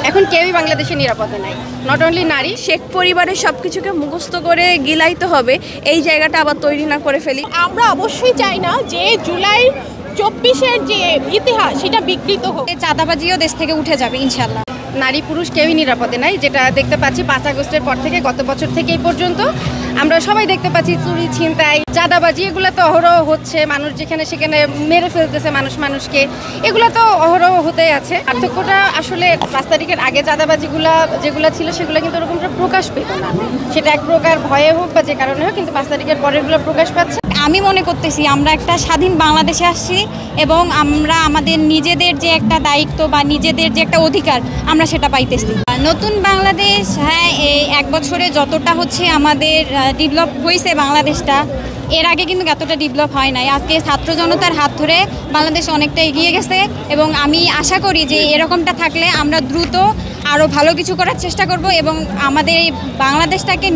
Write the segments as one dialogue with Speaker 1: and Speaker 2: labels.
Speaker 1: এখন কেউই বাংলাদেশে নিরাপদে নাই, নট অনলি নারী।
Speaker 2: শেখ পরিবারের সব কিছুকে মুখস্থ করে গিলাইতে হবে, এই জায়গাটা আবার তৈরি না করে ফেলি।
Speaker 3: আমরা অবশ্যই চাই না যে জুলাই 24-এর যে ইতিহাস সেটা বিকৃত হোক।
Speaker 4: চাঁদাবাজিও দেশ থেকে উঠে যাবে ইনশাল্লাহ।
Speaker 1: নারী পুরুষ কেউই নিরাপদে নাই, যেটা দেখতে পাচ্ছি 5 আগস্টের পর থেকে গত বছর থেকে এই পর্যন্ত আমরা সবাই দেখতে পাচ্ছি চুরি, ছিনতাই, চাঁদাবাজি, এগুলো তো অহরহ হচ্ছে। মানুষ যেখানে সেখানে মেরে ফেলতেছে মানুষকে, এগুলো তো অহরহ হতেই আছে। পার্থক্যটা আসলে 5 তারিখের আগে চাঁদাবাজিগুলো যেগুলো ছিল সেগুলো কিন্তু ওরকমটা প্রকাশ পেত না, সেটা এক প্রকার ভয়ে হোক বা যে কারণে হোক, কিন্তু 5 তারিখের পরেরগুলো প্রকাশ পাচ্ছে।
Speaker 4: আমি মনে করতেছি আমরা একটা স্বাধীন বাংলাদেশে আসছি এবং আমরা আমাদের নিজেদের যে একটা দায়িত্ব বা নিজেদের যে একটা অধিকার আমরা সেটা পাইতেছি। নতুন বাংলাদেশ, হ্যাঁ, এই 1 বছরে যতটা হচ্ছে আমাদের ডেভেলপ হয়েছে বাংলাদেশটা, এর আগে কিন্তু এতটা ডেভেলপ হয় নাই। আজকে ছাত্র জনতার হাত ধরে বাংলাদেশ অনেকটা এগিয়ে গেছে এবং আমি আশা করি যে এরকমটা থাকলে আমরা দ্রুত আরও ভালো কিছু করার চেষ্টা করব এবং আমাদের এই বাংলাদেশটাকে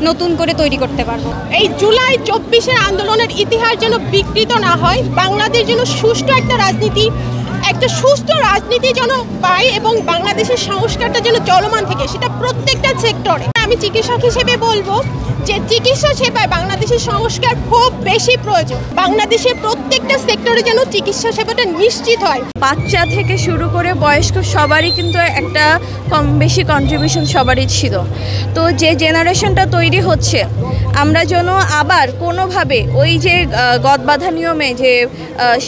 Speaker 4: নতুন করে তৈরি করতে পারবো।
Speaker 3: এই জুলাই 24-এর আন্দোলনের ইতিহাস যেন বিকৃত না হয়, বাংলাদেশ যেন সুষ্ঠু একটা সুস্থ রাজনীতি যেন পায় এবং বাংলাদেশের সংস্কারটা যেন চলমান থাকে, সেটা প্রত্যেকটা সেক্টরে। আমি চিকিৎসক হিসেবে বলবো যে চিকিৎসা সেবায় বাংলাদেশের সংস্কার খুব বেশি প্রয়োজন। বাংলাদেশের প্রত্যেকটা সেক্টরে যেন চিকিৎসা সেবাটা নিশ্চিত হয়।
Speaker 2: বাচ্চা থেকে শুরু করে বয়স্ক সবারই কিন্তু একটা কম বেশি কন্ট্রিবিউশন সবারই ছিল। তো যে জেনারেশনটা তৈরি হচ্ছে, আমরা যেন আবার কোনোভাবে ওই যে গদবাঁধা নিয়মে যে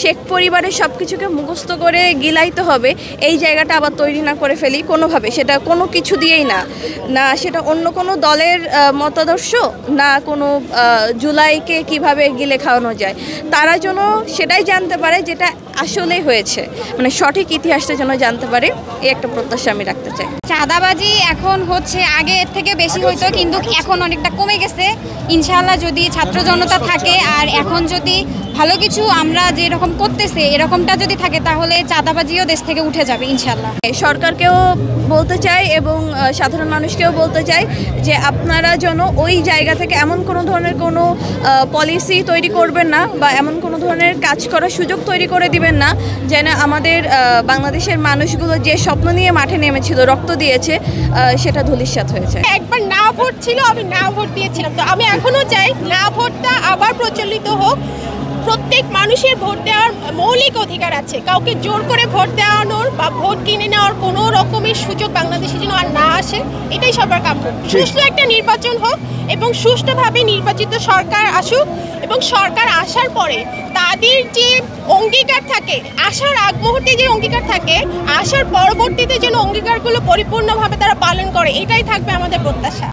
Speaker 2: শেখ পরিবারের সব কিছুকে মুখস্থ করে গিলাইতে হবে, এই জায়গাটা আবার তৈরি না করে ফেলি কোনোভাবে। সেটা কোনো কিছু দিয়েই না সেটা অন্য কোনো দলের মতাদর্শ, না কোনো জুলাইকে কিভাবে গিলে খাওয়ানো যায়। তারা যেন সেটাই জানতে পারে যেটা আসলেই হয়েছে, মানে সঠিক ইতিহাসটা যেন জানতে পারে, এই একটা প্রত্যাশা আমি রাখতে চাই।
Speaker 4: চাঁদাবাজি এখন হচ্ছে আগের থেকে বেশি হইতো, কিন্তু এখন অনেকটা কমে গেছে ইনশাআল্লাহ, যদি ছাত্র জনতা থাকে আর এখন যদি ভালো কিছু আমরা যেরকম করতেছে এরকমটা যদি থাকে তাহলে চাঁদাবাজিও দেশ থেকে উঠে যাবে ইনশাআল্লাহ।
Speaker 2: সরকারকেও বলতে চাই এবং সাধারণ মানুষকেও বলতে চাই যে আপনারা যেন ওই জায়গা থেকে এমন কোনো ধরনের কোনো পলিসি তৈরি করবেন না বা এমন কোনো ধরনের কাজ করার সুযোগ তৈরি করে দিবেন না যেন আমাদের বাংলাদেশের মানুষগুলো যে স্বপ্ন নিয়ে মাঠে নেমেছিল, রক্ত দিয়েছে, সেটা ধূলিসাৎ হয়েছে।
Speaker 3: একবার না ভোট ছিল, আমি না ভোট দিয়েছিলাম, তো আমি এখনো চাই না ভোটটা আবার প্রচলিত হোক। প্রত্যেক মানুষের ভোট দেওয়ার মৌলিক অধিকার আছে, কাউকে জোর করে ভোট দেওয়ানোর বা ভোট কিনে নেওয়ার কোনো রকমের সুযোগ বাংলাদেশে যেন আর না আসে, এটাই সবার কাম্য। সুষ্ঠু একটা নির্বাচন হোক এবং সুষ্ঠুভাবে নির্বাচিত সরকার আসুক এবং সরকার আসার পরে তাদের যে অঙ্গীকার থাকে, আসার আগ মুহূর্তে যে অঙ্গীকার থাকে, আসার পরবর্তীতে যেন অঙ্গীকারগুলো পরিপূর্ণভাবে তারা পালন করে, এটাই থাকবে আমাদের প্রত্যাশা।